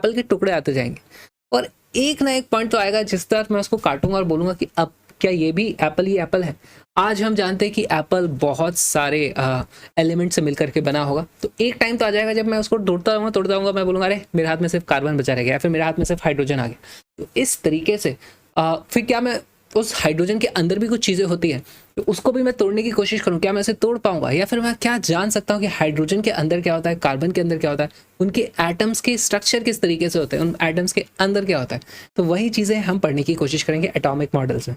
Apple के टुकड़े आते जाएंगे और एक ना एक पॉइंट तो आएगा जिस तरह मैं उसको काटूंगा और बोलूंगा कि अब क्या ये भी एप्पल ही एप्पल है। आज हम जानते हैं कि एप्पल बहुत सारे एलिमेंट से मिलकर के बना होगा, तो एक टाइम तो आ जाएगा जब मैं उसको तोड़ता रहूंगा, मैं बोलूंगा अरे मेरे हाथ में सिर्फ कार्बन बचा रह गया, फिर मेरे हाथ में सिर्फ हाइड्रोजन आ गया। तो इस तरीके से फिर क्या मैं उस हाइड्रोजन के अंदर भी कुछ चीज़ें होती हैं तो उसको भी मैं तोड़ने की कोशिश करूं, क्या मैं इसे तोड़ पाऊंगा, या फिर मैं क्या जान सकता हूं कि हाइड्रोजन के अंदर क्या होता है, कार्बन के अंदर क्या होता है, उनके एटम्स के स्ट्रक्चर किस तरीके से होते हैं, उन एटम्स के अंदर क्या होता है। तो वही चीज़ें हम पढ़ने की कोशिश करेंगे एटॉमिक मॉडल्स में।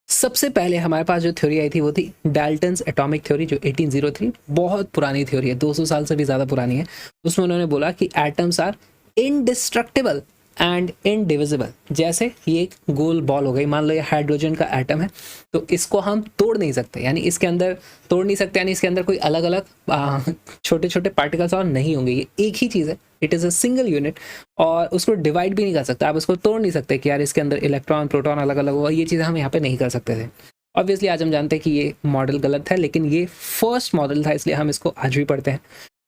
सबसे पहले हमारे पास जो थ्योरी आई थी वो थी डाल्टन्स एटॉमिक थ्योरी, जो 1803, बहुत पुरानी थ्योरी है, 200 साल से भी ज़्यादा पुरानी है। उसमें उन्होंने बोला कि atoms are indestructible and indivisible. जैसे ये एक गोल बॉल हो गई, मान लो ये हाइड्रोजन का एटम है, तो इसको हम तोड़ नहीं सकते, यानी इसके अंदर तोड़ नहीं सकते, यानी इसके अंदर कोई अलग अलग छोटे छोटे पार्टिकल्स और नहीं होंगे, ये एक ही चीज़ है, it is a single unit, और उसको डिवाइड भी नहीं कर सकते, आप उसको तोड़ नहीं सकते कि यार इसके अंदर इलेक्ट्रॉन प्रोटॉन अलग अलग हुआ, ये चीज़ें हम यहाँ पे नहीं कर सकते थे। ऑब्वियसली आज हम जानते हैं कि ये मॉडल गलत है, लेकिन ये फर्स्ट मॉडल था, इसलिए हम इसको आज भी पढ़ते हैं।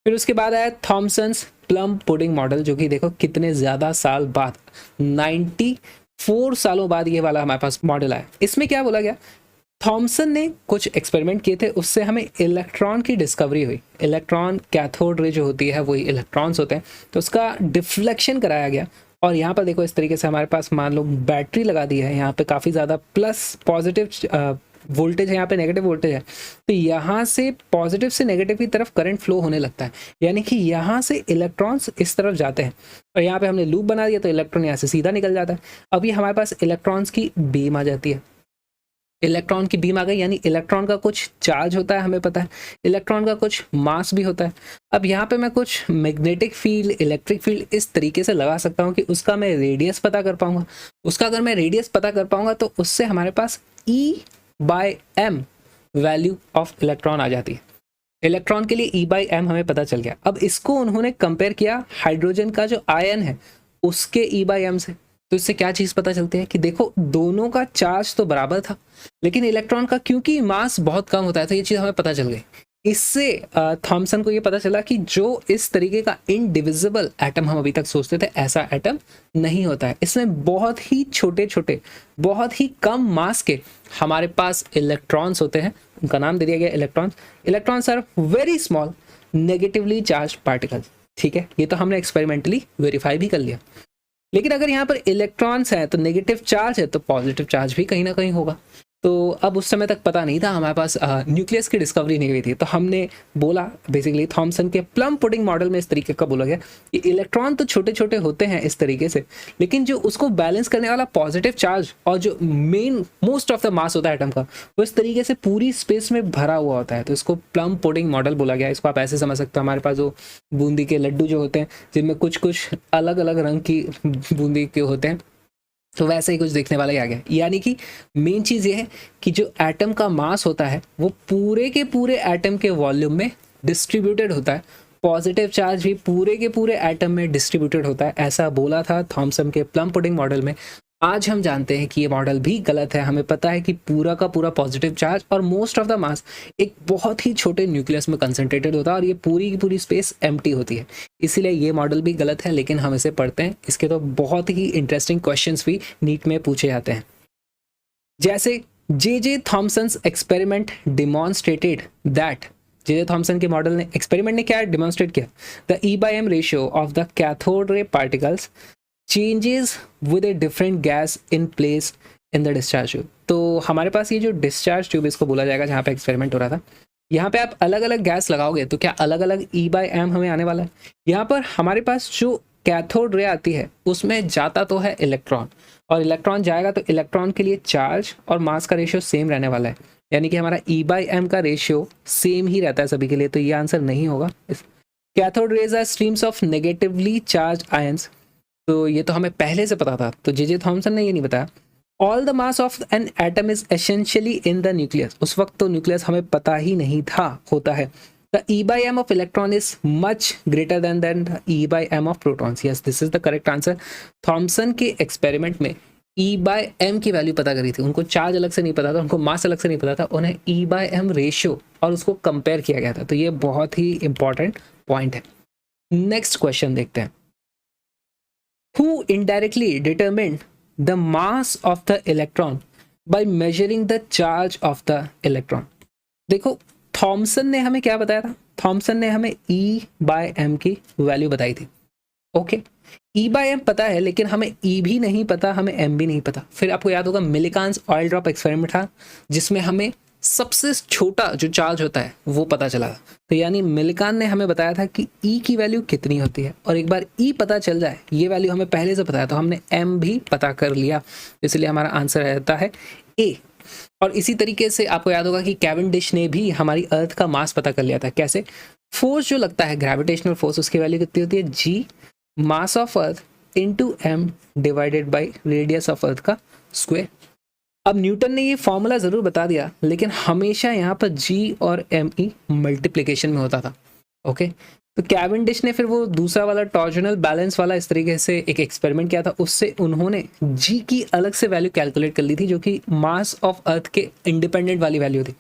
फिर उसके बाद आया थॉमसन्स प्लम पुडिंग मॉडल, जो कि देखो कितने ज़्यादा साल बाद, 94 सालों बाद ये वाला हमारे पास मॉडल आया। इसमें क्या बोला गया, थॉमसन ने कुछ एक्सपेरिमेंट किए थे, उससे हमें इलेक्ट्रॉन की डिस्कवरी हुई। इलेक्ट्रॉन कैथोड रे जो होती है वही इलेक्ट्रॉन्स होते हैं, तो उसका डिफ्लेक्शन कराया गया। और यहाँ पर देखो इस तरीके से हमारे पास मान लो बैटरी लगा दी है, यहाँ पे काफ़ी ज़्यादा प्लस पॉजिटिव वोल्टेज है, यहाँ पे नेगेटिव वोल्टेज है, तो यहाँ से पॉजिटिव से नेगेटिव की तरफ करंट फ्लो होने लगता है, यानी कि यहाँ से इलेक्ट्रॉन्स इस तरफ जाते हैं, और यहाँ पे हमने लूप बना दिया तो इलेक्ट्रॉन यहाँ से सीधा निकल जाता है। अभी हमारे पास इलेक्ट्रॉन्स की बीम आ जाती है, इलेक्ट्रॉन की बीम आ गई, यानी इलेक्ट्रॉन का कुछ चार्ज होता है, हमें पता है, इलेक्ट्रॉन का कुछ मास भी होता है। अब यहाँ पे मैं कुछ मैग्नेटिक फील्ड, इलेक्ट्रिक फील्ड इस तरीके से लगा सकता हूँ कि उसका मैं रेडियस पता कर पाऊंगा। उसका अगर मैं रेडियस पता कर पाऊंगा तो उससे हमारे पास E/m वैल्यू ऑफ इलेक्ट्रॉन आ जाती है। इलेक्ट्रॉन के लिए E/m हमें पता चल गया। अब इसको उन्होंने कंपेयर किया हाइड्रोजन का जो आयन है उसके E/m से, तो इससे क्या चीज़ पता चलती है कि देखो दोनों का चार्ज तो बराबर था, लेकिन इलेक्ट्रॉन का क्योंकि मास बहुत कम होता है, तो ये चीज़ हमें पता चल गई। इससे थॉमसन को ये पता चला कि जो इस तरीके का इनडिविजिबल एटम हम अभी तक सोचते थे, ऐसा एटम नहीं होता है। इसमें बहुत ही छोटे छोटे, बहुत ही कम मास के हमारे पास इलेक्ट्रॉन्स होते हैं, उनका नाम दे दिया गया electrons. Electrons are very small negatively charge particles. ठीक है, ये तो हमने एक्सपेरिमेंटली वेरीफाई भी कर लिया। लेकिन अगर यहाँ पर इलेक्ट्रॉन्स हैं तो नेगेटिव चार्ज है, तो पॉजिटिव चार्ज भी कहीं ना कहीं होगा। तो अब उस समय तक पता नहीं था, हमारे पास न्यूक्लियस की डिस्कवरी नहीं हुई थी, तो हमने बोला बेसिकली थॉमसन के प्लम पुडिंग मॉडल में इस तरीके का बोला गया कि इलेक्ट्रॉन तो छोटे छोटे होते हैं इस तरीके से, लेकिन जो उसको बैलेंस करने वाला पॉजिटिव चार्ज और जो main most of the mass होता है एटम का, वो इस तरीके से पूरी स्पेस में भरा हुआ होता है, तो इसको प्लम पुडिंग मॉडल बोला गया। इसको आप ऐसे समझ सकते हो, हमारे पास जो बूंदी के लड्डू जो होते हैं जिनमें कुछ कुछ अलग अलग रंग की बूंदी के होते हैं, तो वैसे ही कुछ देखने वाला ही आ गया। यानी कि मेन चीज़ ये है कि जो एटम का मास होता है वो पूरे के पूरे एटम के वॉल्यूम में डिस्ट्रीब्यूटेड होता है, पॉजिटिव चार्ज भी पूरे के पूरे एटम में डिस्ट्रीब्यूटेड होता है, ऐसा बोला था थॉमसन के प्लम पुडिंग मॉडल में। आज हम जानते हैं कि ये मॉडल भी गलत है। हमें पता है कि पूरा का पूरा पॉजिटिव चार्ज और मोस्ट ऑफ द मास एक बहुत ही छोटे न्यूक्लियस में कंसंट्रेटेड होता है और ये पूरी की पूरी स्पेस एम्प्टी होती है, इसीलिए ये मॉडल भी गलत है, लेकिन हम इसे पढ़ते हैं। इसके तो बहुत ही इंटरेस्टिंग क्वेश्चंस भी नीट में पूछे जाते हैं, जैसे J Thomson's experiment demonstrated that, J Thomson के मॉडल ने, एक्सपेरिमेंट ने क्या डिमॉन्स्ट्रेट किया, the E/m ratio of the cathode ray particles changes with a different gas in place in the discharge tube. तो हमारे पास ये जो डिस्चार्ज ट्यूब इसको बोला जाएगा जहाँ पे एक्सपेरिमेंट हो रहा था, यहाँ पे आप अलग अलग गैस लगाओगे तो क्या अलग अलग E/m हमें आने वाला है। यहाँ पर हमारे पास जो कैथोड रे आती है उसमें जाता तो है इलेक्ट्रॉन, और इलेक्ट्रॉन जाएगा तो इलेक्ट्रॉन के लिए चार्ज और मास का रेशियो सेम रहने वाला है, यानी कि हमारा E/m का रेशियो सेम ही रहता है सभी के लिए, तो ये आंसर नहीं होगा। Cathode rays are streams of negatively charge ions, तो ये तो हमें पहले से पता था, तो जे थॉमसन ने ये नहीं बताया। All the mass of an atom is essentially in the nucleus, उस वक्त तो न्यूक्लियस हमें पता ही नहीं था होता है। The E/m of electron is much greater than the E/m of protons. Yes, this is the correct answer. Thomson के एक्सपेरिमेंट में E/m की वैल्यू पता करी थी, उनको चार्ज अलग से नहीं पता था, उनको मास अलग से नहीं पता था, उन्हें E/m रेशियो और उसको कंपेयर किया गया था, तो ये बहुत ही इंपॉर्टेंट पॉइंट है। नेक्स्ट क्वेश्चन देखते हैं। Who indirectly determined the mass of the electron by measuring the charge of the electron. देखो थॉमसन ने हमें क्या बताया था, थॉमसन ने हमें E/m की वैल्यू बताई थी। ओके, E/m पता है, लेकिन हमें E भी नहीं पता, हमें m भी नहीं पता। फिर आपको याद होगा मिलिकान्स ऑयल ड्रॉप एक्सपेरिमेंट था, जिसमें हमें सबसे छोटा जो चार्ज होता है वो पता चला था। तो यानी मिलिकान ने हमें बताया था कि E की वैल्यू कितनी होती है, और एक बार E पता चल जाए, ये वैल्यू हमें पहले से पता है, तो हमने m भी पता कर लिया, इसलिए हमारा आंसर रहता है A। और इसी तरीके से आपको याद होगा कि कैवेंडिश ने भी हमारी अर्थ का मास पता कर लिया था। कैसे? फोर्स जो लगता है ग्रेविटेशनल फोर्स, उसकी वैल्यू कितनी होती है, G mass of earth into m divided by radius of earth का स्क्वायर। अब न्यूटन ने ये फॉर्मूला जरूर बता दिया, लेकिन हमेशा यहाँ पर G और m मल्टीप्लिकेशन में होता था। ओके, तो कैवेंडिश ने फिर वो दूसरा वाला टॉर्जनल बैलेंस वाला इस तरीके से एक एक्सपेरिमेंट किया था, उससे उन्होंने G की अलग से वैल्यू कैलकुलेट कर ली थी, जो कि मास ऑफ अर्थ के इंडिपेंडेंट वाली वैल्यू थी।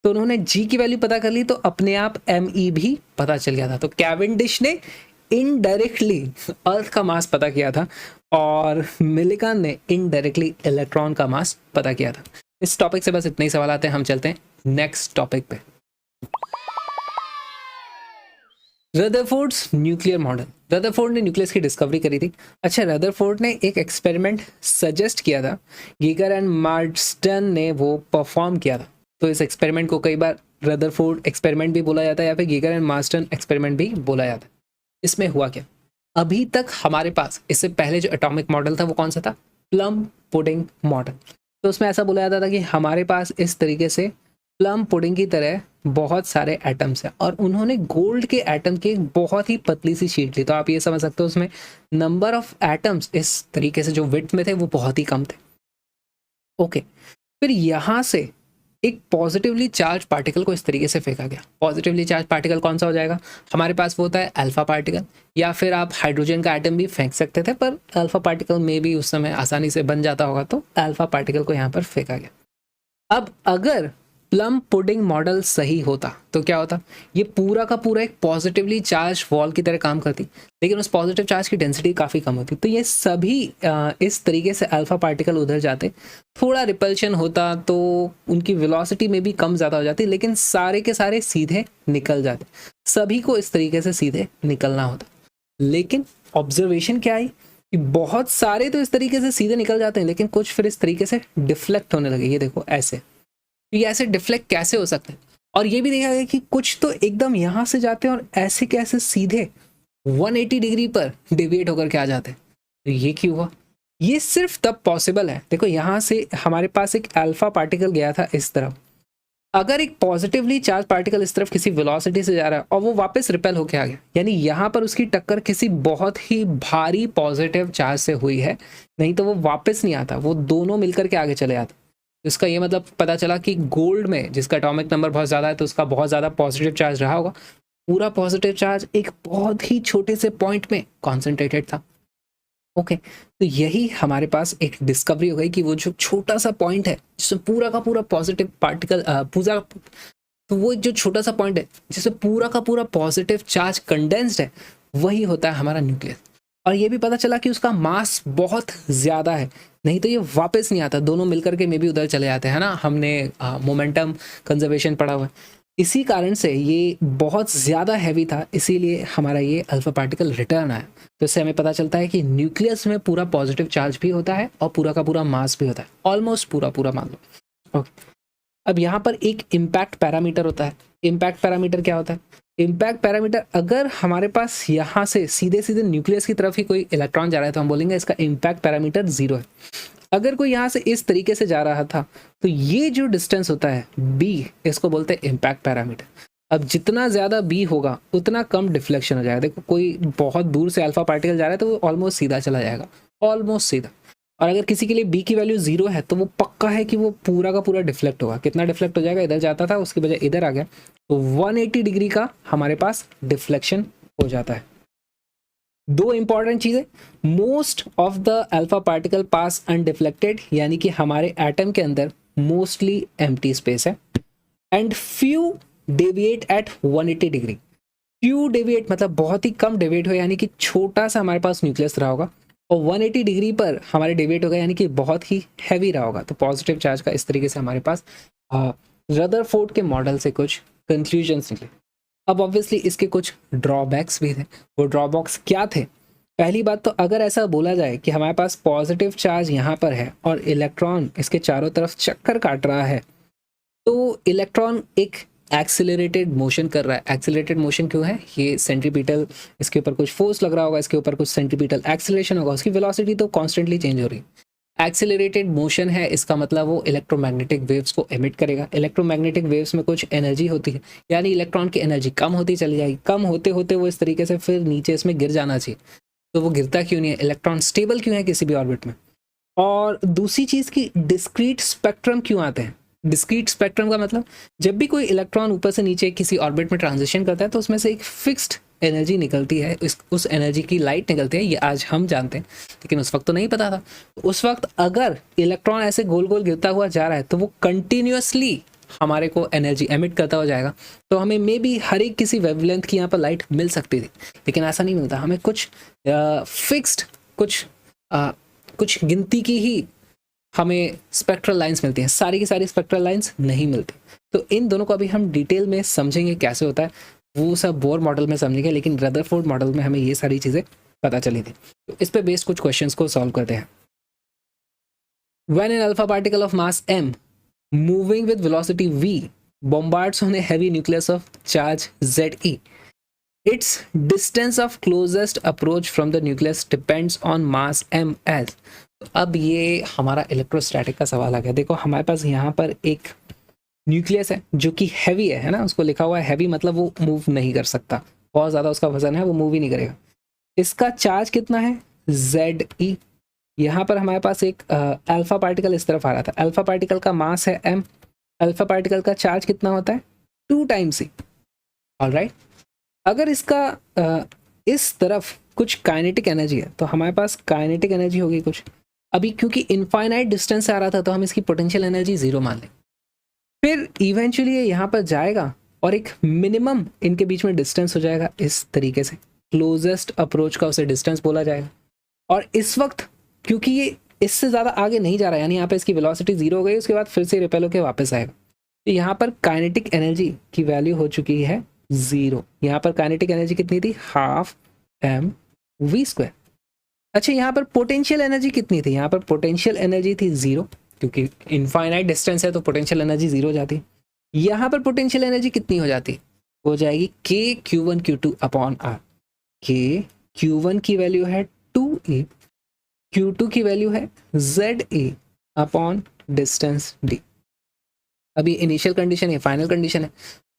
तो उन्होंने G की वैल्यू पता कर ली, तो अपने आप me भी पता चल गया था। तो कैवेंडिश ने इनडायरेक्टली अर्थ का मास पता किया था, और मिलिकान ने इनडायरेक्टली इलेक्ट्रॉन का मास पता किया था। इस टॉपिक से बस इतने ही सवाल आते हैं, हम चलते हैं नेक्स्ट टॉपिक पे। Rutherford's nuclear model. रदरफोर्ड ने न्यूक्लियस की डिस्कवरी करी थी। अच्छा, रदरफोर्ड ने एक एक्सपेरिमेंट सजेस्ट किया था, गीगर एंड मार्स्टन ने वो परफॉर्म किया था। तो इस एक्सपेरिमेंट को कई बार रदरफोर्ड एक्सपेरिमेंट भी बोला जाता है, या फिर गीगर एंड मार्स्टन एक्सपेरिमेंट भी बोला जाता है। इसमें हुआ क्या, अभी तक हमारे पास इससे पहले जो एटॉमिक मॉडल था वो कौन सा था, प्लम पुडिंग मॉडल। तो उसमें ऐसा बोला जाता था कि हमारे पास इस तरीके से प्लम पुडिंग की तरह बहुत सारे एटम्स हैं, और उन्होंने गोल्ड के एटम की एक बहुत ही पतली सी शीट ली। तो आप ये समझ सकते हो उसमें नंबर ऑफ एटम्स इस तरीके से जो विड्थ में थे वो बहुत ही कम थे। ओके, फिर यहाँ से एक पॉजिटिवली चार्ज पार्टिकल को इस तरीके से फेंका गया। पॉजिटिवली चार्ज पार्टिकल कौन सा हो जाएगा, हमारे पास वो होता है अल्फा पार्टिकल, या फिर आप हाइड्रोजन का एटम भी फेंक सकते थे, पर अल्फा पार्टिकल में भी उस समय आसानी से बन जाता होगा, तो अल्फा पार्टिकल को यहाँ पर फेंका गया। अब अगर प्लम पुडिंग मॉडल सही होता तो क्या होता, ये पूरा का पूरा एक पॉजिटिवली चार्ज वॉल की तरह काम करती, लेकिन उस पॉजिटिव चार्ज की डेंसिटी काफ़ी कम होती। तो ये सभी इस तरीके से अल्फा पार्टिकल उधर जाते, थोड़ा रिपल्शन होता, तो उनकी वेलोसिटी में भी कम ज़्यादा हो जाती, लेकिन सारे के सारे सीधे निकल जाते। सभी को इस तरीके से सीधे निकलना होता, लेकिन ऑब्जर्वेशन क्या आई कि बहुत सारे तो इस तरीके से सीधे निकल जाते हैं, लेकिन कुछ फिर इस तरीके से डिफ्लेक्ट होने लगे। ये देखो ऐसे, ये ऐसे डिफ्लेक्ट कैसे हो सकते हैं। और ये भी देखा गया कि कुछ तो एकदम यहाँ से जाते हैं और ऐसे कैसे सीधे 180 डिग्री पर डिविएट होकर के आ जाते हैं। तो ये क्यों हुआ, ये सिर्फ तब पॉसिबल है। देखो यहाँ से हमारे पास एक अल्फा पार्टिकल गया था इस तरफ, अगर एक पॉजिटिवली चार्ज पार्टिकल इस तरफ किसी वेलोसिटी से जा रहा है और वो वापस रिपेल होके आ गया, यानी यहाँ पर उसकी टक्कर किसी बहुत ही भारी पॉजिटिव चार्ज से हुई है, नहीं तो वो वापस नहीं आता, वो दोनों मिलकर के आगे चले जाते। इसका ये मतलब पता चला कि गोल्ड में जिसका एटॉमिक नंबर बहुत ज़्यादा है, तो उसका बहुत ज़्यादा पॉजिटिव चार्ज रहा होगा, पूरा पॉजिटिव चार्ज एक बहुत ही छोटे से पॉइंट में कॉन्सेंट्रेटेड था। ओके, तो यही हमारे पास एक डिस्कवरी हो गई कि वो जो छोटा सा पॉइंट है जिसमें पूरा का पूरा पॉजिटिव पार्टिकल तो वो एक जो छोटा सा पॉइंट है जिसमें पूरा का पूरा पॉजिटिव चार्ज कंडेंस्ड है, वही होता है हमारा न्यूक्लियस। और ये भी पता चला कि उसका मास बहुत ज़्यादा है, नहीं तो ये वापस नहीं आता, दोनों मिलकर के मे भी उधर चले जाते हैं ना। हमने मोमेंटम कंजर्वेशन पढ़ा हुआ है, इसी कारण से ये बहुत ज़्यादा हैवी था, इसीलिए हमारा ये अल्फा पार्टिकल रिटर्न आया। तो इससे हमें पता चलता है कि न्यूक्लियस में पूरा पॉजिटिव चार्ज भी होता है और पूरा का पूरा मास भी होता है, ऑलमोस्ट पूरा पूरा मान लो। ओके, अब यहाँ पर एक इम्पैक्ट पैरामीटर होता है। इम्पैक्ट पैरामीटर क्या होता है, इम्पैक्ट पैरामीटर अगर हमारे पास यहाँ से सीधे सीधे न्यूक्लियस की तरफ ही कोई इलेक्ट्रॉन जा रहा है तो हम बोलेंगे इसका इम्पैक्ट पैरामीटर 0 है। अगर कोई यहाँ से इस तरीके से जा रहा था तो ये जो डिस्टेंस होता है b, इसको बोलते हैं इम्पैक्ट पैरामीटर। अब जितना ज़्यादा b होगा उतना कम डिफ्लेक्शन हो जाएगा। देखो कोई बहुत दूर से अल्फा पार्टिकल जा रहा है तो वो ऑलमोस्ट सीधा चला जाएगा, ऑलमोस्ट सीधा। और अगर किसी के लिए b की वैल्यू 0 है तो वो पक्का है कि वो पूरा का पूरा डिफ्लेक्ट होगा। कितना डिफ्लेक्ट हो जाएगा, इधर जाता था उसकी बजाय इधर आ गया, तो 180 डिग्री का हमारे पास डिफ्लेक्शन हो जाता है। दो इंपॉर्टेंट चीजें, most of the alpha particle pass undeflected, यानी कि हमारे एटम के अंदर मोस्टली एम्प्टी स्पेस है, and few deviate at 180 degree. Few deviate मतलब बहुत ही कम डेविएट हो, यानी कि छोटा सा हमारे पास न्यूक्लियस रहा होगा, और 180 डिग्री पर हमारे डेविएट होगा, यानी कि बहुत ही हैवी रहा होगा। तो पॉजिटिव चार्ज का इस तरीके से हमारे पास रदरफोर्ड के मॉडल से कुछ कंक्लूजन्स निकले। अब ऑब्वियसली इसके कुछ ड्रॉबैक्स भी थे। वो ड्रॉबैक्स क्या थे? पहली बात तो अगर ऐसा बोला जाए कि हमारे पास पॉजिटिव चार्ज यहाँ पर है और इलेक्ट्रॉन इसके चारों तरफ चक्कर काट रहा है, तो इलेक्ट्रॉन एक एक्सिलरेटेड मोशन कर रहा है। एक्सिलरेटेड मोशन क्यों है? ये सेंट्रीपिटल, इसके ऊपर कुछ फोर्स लग रहा होगा, इसके ऊपर कुछ सेंट्रीपिटल एक्सिलेशन होगा, उसकी वेलोसिटी तो कॉन्स्टेंटली चेंज हो रही है। एक्सिलरेटेड मोशन है, इसका मतलब वो इलेक्ट्रोमैग्नेटिक वेव्स को एमिट करेगा। इलेक्ट्रोमैग्नेटिक वेव्स में कुछ एनर्जी होती है, यानी इलेक्ट्रॉन की एनर्जी कम होती चली जाएगी। कम होते होते वो इस तरीके से फिर नीचे इसमें गिर जाना चाहिए। तो वो गिरता क्यों नहीं है? इलेक्ट्रॉन स्टेबल क्यों है किसी भी ऑर्बिट में? और दूसरी चीज़ की डिस्क्रीट स्पेक्ट्रम क्यों आते हैं? डिस्क्रीट स्पेक्ट्रम का मतलब जब भी कोई इलेक्ट्रॉन ऊपर से नीचे किसी ऑर्बिट में ट्रांजिशन करता है तो उसमें से एक फिक्स्ड एनर्जी निकलती है, उस एनर्जी की लाइट निकलती है। ये आज हम जानते हैं, लेकिन उस वक्त तो नहीं पता था। उस वक्त अगर इलेक्ट्रॉन ऐसे गोल गोल गिरता हुआ जा रहा है तो वो कंटिन्यूअसली हमारे को एनर्जी एमिट करता हुआ जाएगा। तो हमें मे बी हर एक किसी वेवलेंथ की यहाँ पर लाइट मिल सकती थी, लेकिन ऐसा नहीं मिलता। हमें कुछ फिक्स्ड कुछ गिनती की ही हमें स्पेक्ट्रल लाइंस मिलती हैं, सारी की सारी स्पेक्ट्रल लाइंस नहीं मिलती। तो इन दोनों को अभी हम डिटेल में समझेंगे कैसे होता है, वो सब बोर मॉडल में समझेंगे, लेकिन रदरफोर्ड मॉडल में हमें ये सारी चीज़ें पता चली थी। तो इस पे बेस्ड कुछ क्वेश्चंस को सॉल्व करते हैं। When an alpha particle of mass m moving with velocity v bombards on a heavy nucleus of charge Ze, its distance of closest approach from the nucleus depends on mass m as। अब ये हमारा electrostatic का सवाल आ गया। देखो हमारे पास यहाँ पर एक न्यूक्लियस है जो कि हैवी है ना, उसको लिखा हुआ है हैवी, मतलब वो मूव नहीं कर सकता, बहुत ज़्यादा उसका वजन है, वो मूव ही नहीं करेगा। इसका चार्ज कितना है? Ze। यहाँ पर हमारे पास एक अल्फा पार्टिकल इस तरफ आ रहा था, अल्फा पार्टिकल का मास है m, अल्फा पार्टिकल का चार्ज कितना होता है? 2 टाइम्स c। ऑलराइट, अगर इसका इस तरफ कुछ काइनेटिक एनर्जी है तो हमारे पास काइनेटिक एनर्जी होगी कुछ। अभी क्योंकि इनफाइनाइट डिस्टेंस से आ रहा था तो हम इसकी पोटेंशियल एनर्जी 0 मान लें। फिर इवेंचुअली ये यहाँ पर जाएगा और एक मिनिमम इनके बीच में डिस्टेंस हो जाएगा इस तरीके से, क्लोजेस्ट अप्रोच का उसे डिस्टेंस बोला जाएगा। और इस वक्त क्योंकि ये इससे ज़्यादा आगे नहीं जा रहा है, यानी यहाँ पे इसकी वेलोसिटी 0 हो गई, उसके बाद फिर से रिपेल होकर वापस आएगा। तो यहाँ पर काइनेटिक एनर्जी की वैल्यू हो चुकी है 0। यहाँ पर काइनेटिक एनर्जी कितनी थी? Half mv²। अच्छा, यहाँ पर पोटेंशियल एनर्जी कितनी थी? यहाँ पर पोटेंशियल एनर्जी थी 0, क्योंकि इनफाइनाइट डिस्टेंस है तो पोटेंशियल एनर्जी 0 हो जाती। यहाँ पर पोटेंशियल एनर्जी कितनी हो जाती? हो जाएगी k q1 q2 upon r। k q1 की वैल्यू है 2a, q2 की वैल्यू है Za अपॉन डिस्टेंस d। अभी इनिशियल कंडीशन है, फाइनल कंडीशन है।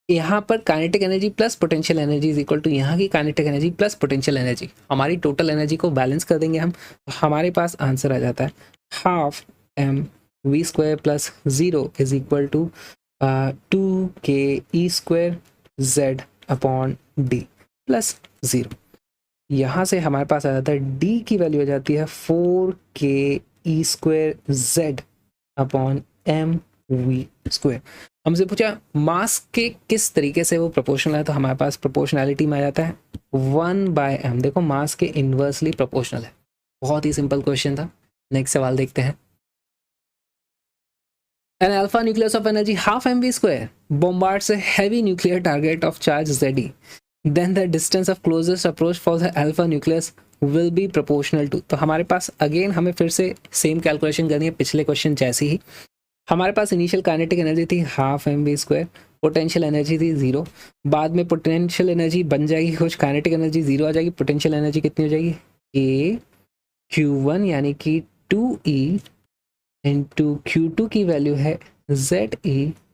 यहाँ पर kinetic energy plus potential energy is equal to यहाँ की kinetic energy plus potential energy. हमारी टोटल एनर्जी को बैलेंस कर देंगे हम, तो हमारे पास आंसर आ जाता है half mv² plus 0 is equal to 2ke² z upon d plus 0। यहाँ से हमारे पास आ जाता है d की वैल्यू आ जाती है 4ke² z अपॉन mv²। हमसे पूछा मास के किस तरीके से वो प्रोपोर्शनल है, तो हमारे पास प्रोपोर्शनैलिटी में आ जाता है 1/m। देखो मास के इन्वर्सली प्रोपोर्शनल है। बहुत ही सिंपल क्वेश्चन था। नेक्स्ट सवाल देखते हैं। An alpha nucleus of energy half mv² bombards a heavy nuclear target of charge Ze. Then the distance of closest approach for the alpha nucleus will be proportional to। तो हमारे पास again हमें फिर से same calculation करनी है पिछले question जैसी ही। हमारे पास इनिशियल काइनेटिक एनर्जी थी हाफ mv², पोटेंशियल एनर्जी थी 0, बाद में पोटेंशियल एनर्जी बन जाएगी कुछ, काइनेटिक एनर्जी 0 आ जाएगी, पोटेंशियल एनर्जी कितनी हो जाएगी? a q1 यानी कि 2e इंटू q2 की वैल्यू है Ze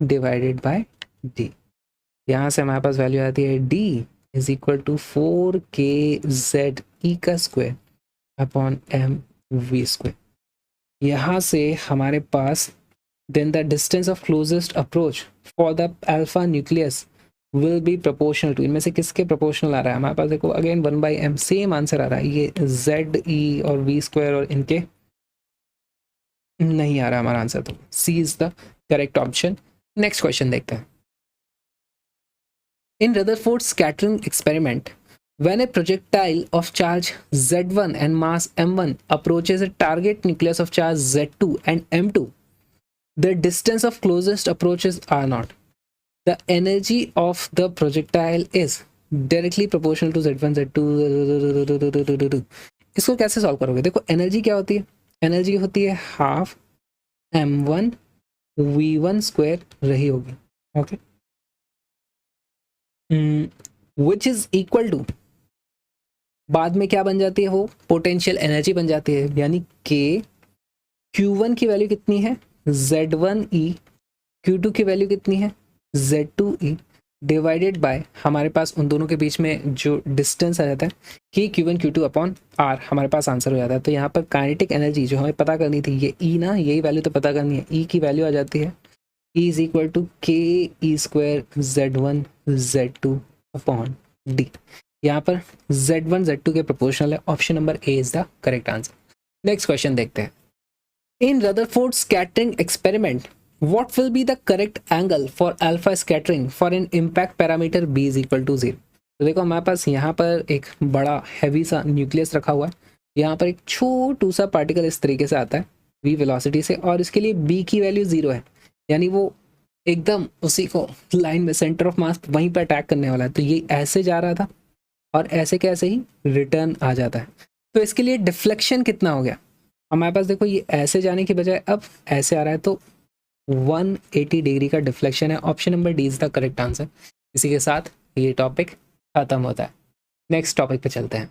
डिवाइडेड बाय d। यहाँ से हमारे पास वैल्यू आती है d is equal to 4kZe का स्क्वायर अपॉन mv²। यहाँ से हमारे पास then the distance of closest approach for the alpha nucleus will be proportional to। इनमें से किसके प्रोपोर्शनल आ रहा है? हमारे पास देखो अगेन 1/m, सेम आंसर आ रहा है। ये Ze और v² और इनके नहीं आ रहा हमारा आंसर, तो C is the correct option. Next question देखते हैं। In Rutherford's scattering experiment, When a projectile of charge Z1 and mass M1 approaches a target nucleus of charge Z2 and M2, the distance of closest approaches are not. The energy of the projectile is directly proportional to Z1 Z2. इसको कैसे solve करोगे? देखो energy क्या होती है, energy होती है half M1 V1 square रही होगी, okay, which is equal to, बाद में क्या बन जाती है, वो पोटेंशियल एनर्जी बन जाती है, यानी के Q1 की वैल्यू कितनी है Z1E, Q2 की वैल्यू कितनी है Z2E, डिवाइडेड बाय हमारे पास उन दोनों के बीच में जो डिस्टेंस आ जाता है कि Q1 Q2 अपॉन R, हमारे पास आंसर हो जाता है। तो यहाँ पर काइनेटिक एनर्जी जो हमें पता करनी थी, ये E ना, यही वैल्यू तो पता करनी है, E की वैल्यू आ जाती है E इज इक्वल टू के E square Z1 Z2 upon D। यहाँ पर Z1 Z2 के प्रोपोर्शनल है, option number A is the correct answer. Next question देखते हैं। In Rutherford scattering experiment what will be the correct angle for alpha scattering for an impact parameter b is equal to 0। तो देखो हमारे पास यहाँ पर एक बड़ा हैवी सा न्यूक्लियस रखा हुआ है, यहाँ पर एक छोटू सा पार्टिकल इस तरीके से आता है v वेलोसिटी से, और इसके लिए b की वैल्यू 0 है, यानी वो एकदम उसी को लाइन में सेंटर ऑफ मास वहीं पर अटैक करने वाला है। तो ये ऐसे जा रहा था और ऐसे के ऐसे ही रिटर्न आ जाता है। तो इसके लिए डिफ्लेक्शन कितना हो गया हमारे पास, देखो ये ऐसे जाने की बजाय अब ऐसे आ रहा है, तो 180 डिग्री का डिफ्लेक्शन है, option number D is the correct answer. इसी के साथ ये टॉपिक खत्म होता है। नेक्स्ट टॉपिक पे चलते हैं।